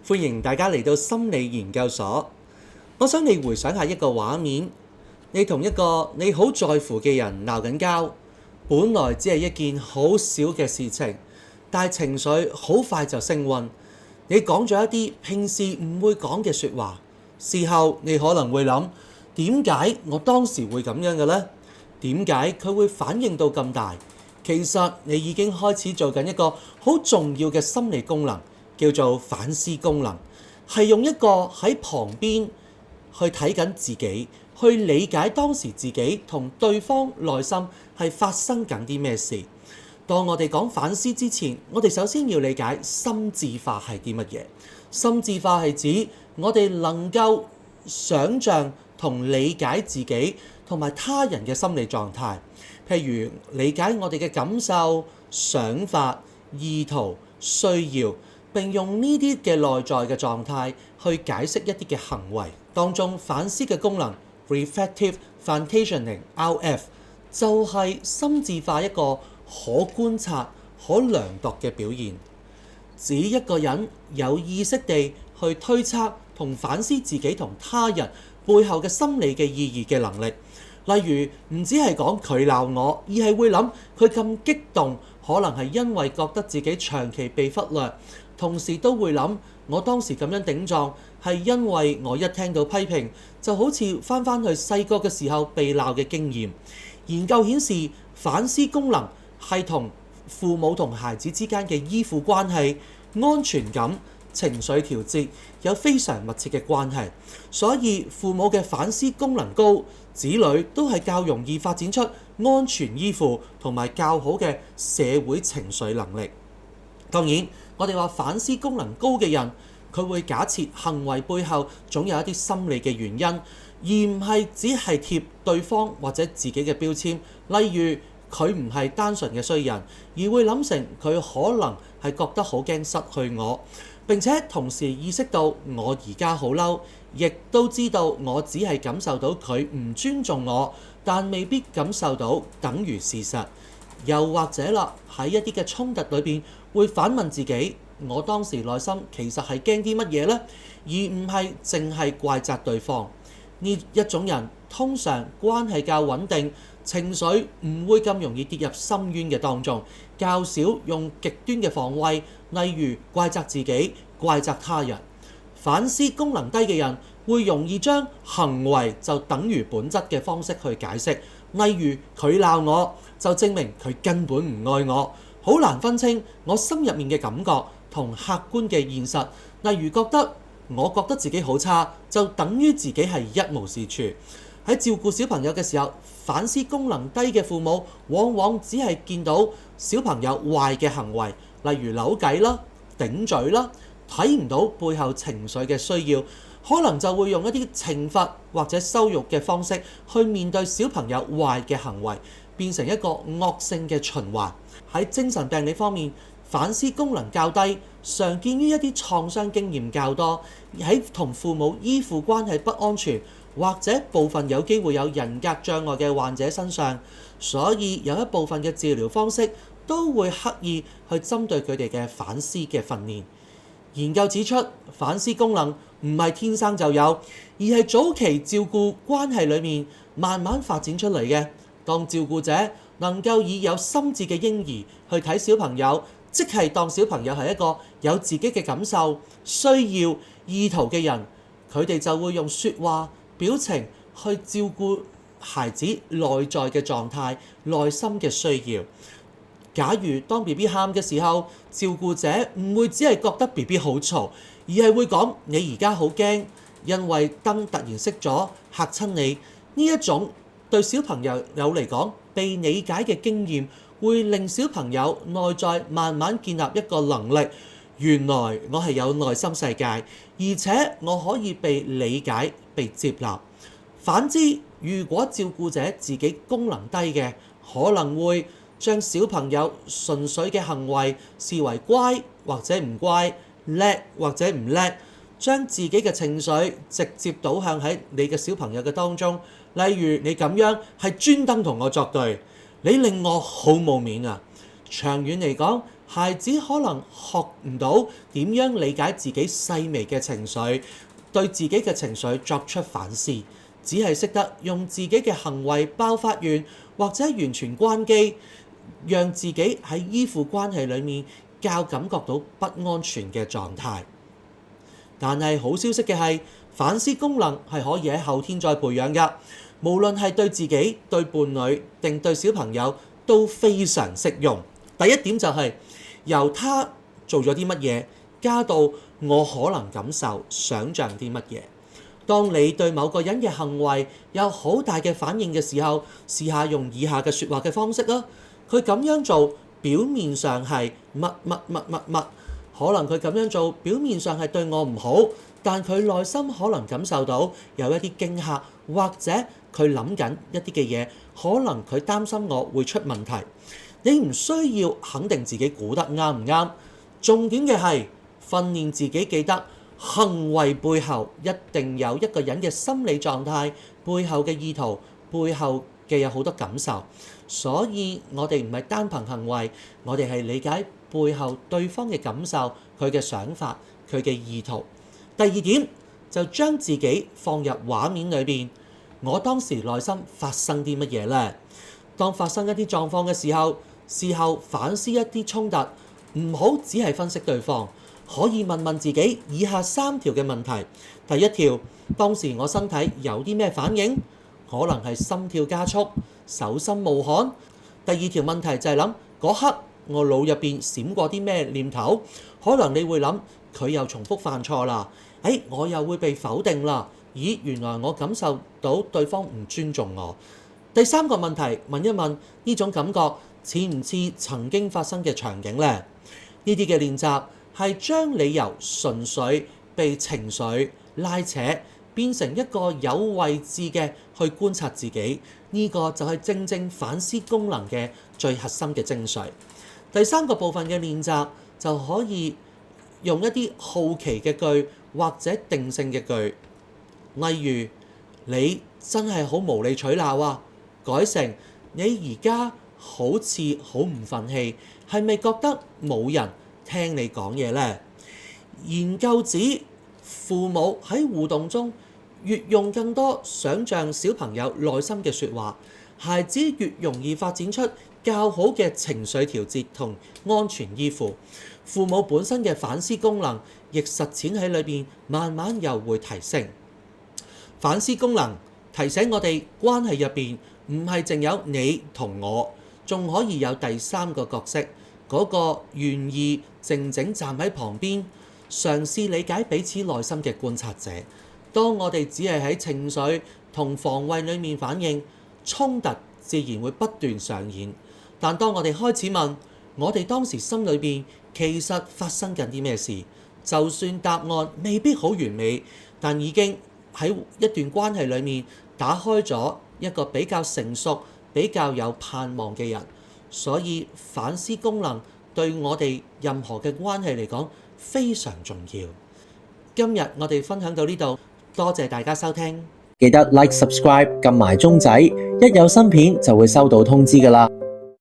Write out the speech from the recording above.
歡迎大家嚟到心理研究所。我想你回想下一個畫面，你同一個你好在乎嘅人鬧緊交，本來只係一件好小嘅事情，但係情緒好快就升溫。你講咗一啲平時唔會講嘅説話，事後你可能會諗，點解我當時會咁樣嘅呢？點解佢會反應到咁大？其實你已經開始做緊一個好重要嘅心理功能，叫做反思功能，係用一個喺旁邊去睇緊自己，去理解當時自己同對方內心係發生緊啲咩事。當我哋講反思之前，我哋首先要理解心智化係啲乜嘢。心智化係指我哋能夠想像同理解自己同埋他人嘅心理狀態，譬如理解我哋嘅感受、想法、意圖、需要，並用呢啲嘅內在嘅狀態去解釋一啲嘅行為。當中反思嘅功能 Reflective Functioning (RF) 就係心智化一個可觀察、可量度嘅表現，指一個人有意識地去推測同反思自己同他人背後嘅心理嘅意義嘅能力。例如唔只係講佢鬧我，而係會諗佢咁激動，可能係因為覺得自己長期被忽略，同時都會諗我當時咁樣頂撞係因為我一聽到批評就好似翻返去細個嘅時候被鬧嘅經驗。研究顯示，反思功能係同父母同孩子之間嘅依附關係、安全感、情緒調節有非常密切嘅關係。所以父母嘅反思功能高，子女都係較容易發展出安全依附同埋較好嘅社會情緒能力。當然，我哋話反思功能高嘅人，佢會假設行為背後總有一啲心理嘅原因，而唔係只係貼對方或者自己嘅標籤。例如佢唔係單純嘅衰人，而會諗成佢可能係覺得好驚失去我，並且同時意識到我而家好嬲，亦都知道我只係感受到佢唔尊重我，但未必感受到等於事實。又或者啦，喺一啲嘅衝突裏邊，會反問自己：我當時內心其實係驚啲乜嘢呢？而唔係淨係怪責對方。呢一種人通常關係較穩定，情緒唔會咁容易跌入深淵嘅當中，較少用極端嘅防衛，例如怪責自己、怪責他人。反思功能低嘅人會容易將行為就等於本質嘅方式去解釋，例如佢鬧我就證明佢根本唔愛我，好難分清我心入面嘅感覺同客觀嘅現實。例如我覺得自己好差，就等於自己係一無是處。喺照顧小朋友嘅時候，反思功能低嘅父母往往只係見到小朋友壞嘅行為，例如扭計啦、頂嘴啦，睇唔到背後情緒嘅需要，可能就會用一啲懲罰或者羞辱嘅方式去面對小朋友壞嘅行為，變成一個惡性嘅循環。喺精神病理方面，反思功能較低，常見於一啲創傷經驗較多，喺同父母依附關係不安全，或者部分有機會有人格障礙嘅患者身上。所以有一部分嘅治療方式都會刻意去針對佢哋嘅反思嘅訓練。研究指出，反思功能唔係天生就有，而係早期照顧關係裡面慢慢發展出嚟嘅。當照顧者能夠以有心智嘅嬰兒去睇小朋友，即係當小朋友係一個有自己嘅感受、需要、意圖嘅人，佢哋就會用説話、表情去照顧孩子內在嘅狀態、內心嘅需要。假如當 BB 喊嘅時候，照顧者唔會只係覺得 BB 好嘈，而係會講：你而家好驚，因為燈突然熄咗嚇親你。呢一種對小朋友嚟講被理解嘅經驗，會令小朋友內在慢慢建立一個能力。原來我係有內心世界，而且我可以被理解、被接納。反之，如果照顧者自己功能低嘅，可能會將小朋友純粹嘅行為視為乖或者唔乖、叻或者唔叻，將自己嘅情緒直接導向喺你嘅小朋友嘅當中。例如你咁樣係專登同我作對，你令我好冇面啊！長遠嚟講，孩子可能學唔到點樣理解自己細微嘅情緒，對自己嘅情緒作出反思，只係識得用自己嘅行為爆發完，或者完全關機，讓自己喺依附關係裡面較感覺到不安全嘅狀態。但係好消息嘅係，反思功能係可以喺後天再培養㗎，無論係對自己、對伴侶定對小朋友都非常適用。第一點就係由他做咗啲乜嘢，加到我可能感受、想像啲乜嘢。當你對某個人嘅行為有好大嘅反應嘅時候，試下用以下嘅説話嘅方式啦。佢咁樣做表面上係乜乜乜乜乜，可能佢咁樣做表面上係對我唔好，但佢內心可能感受到有一啲驚嚇，或者佢諗緊一啲嘅嘢，可能佢擔心我會出問題。你唔需要肯定自己估得啱唔啱，重點嘅係訓練自己記得行為背後一定有一個人嘅心理狀態，背後嘅意圖，背後嘅有好多感受。所以我哋唔係單憑行為，我哋係理解背後對方嘅感受，佢嘅想法，佢嘅意圖。第二點就將自己放入畫面裏邊，我當時內心發生啲乜嘢呢？當發生一啲狀況嘅時候，事後反思一啲衝突，唔好只係分析對方，可以問問自己以下3條嘅問題。第一條，當時我身體有啲咩反應？可能係心跳加速、手心冒汗。第二條問題就係諗嗰刻我腦入邊閃過啲咩念頭？可能你會諗佢又重複犯錯啦，我又會被否定啦。咦，原來我感受到對方唔尊重我。第3個問題，問一問呢種感覺似唔似曾經發生嘅場景呢？呢啲嘅練習係將你由純粹被情緒拉扯，變成一個有位置嘅去觀察自己，呢個就係正正反思功能嘅最核心嘅精髓。第3個部分嘅練習就可以用一啲好奇嘅句或者定性嘅句，例如你真係好無理取鬧啊，改成你而家好似好唔忿氣，係咪覺得冇人聽你講嘢呢？研究指父母喺互動中越用更多想像小朋友內心嘅説話，孩子越容易發展出較好嘅情緒調節同安全依附。父母本身嘅反思功能，亦實踐喺裏邊慢慢又會提升。反思功能提醒我哋關係入邊唔係淨有你同我，仲可以有第3個角色，嗰個願意靜靜站喺旁邊，嘗試理解彼此內心嘅觀察者。當我哋只係喺情緒同防衛裡面反應，衝突自然會不斷上演。但當我哋開始問我哋當時心裏邊其實發生緊啲咩事，就算答案未必好完美，但已經喺一段關係裡面打開咗一個比較成熟、比較有盼望嘅人。所以反思功能對我哋任何嘅關係嚟講非常重要。今日我哋分享到呢度，多謝大家收聽。記得 Like、Subscribe 撳埋鐘仔，一有新片就會收到通知㗎喇。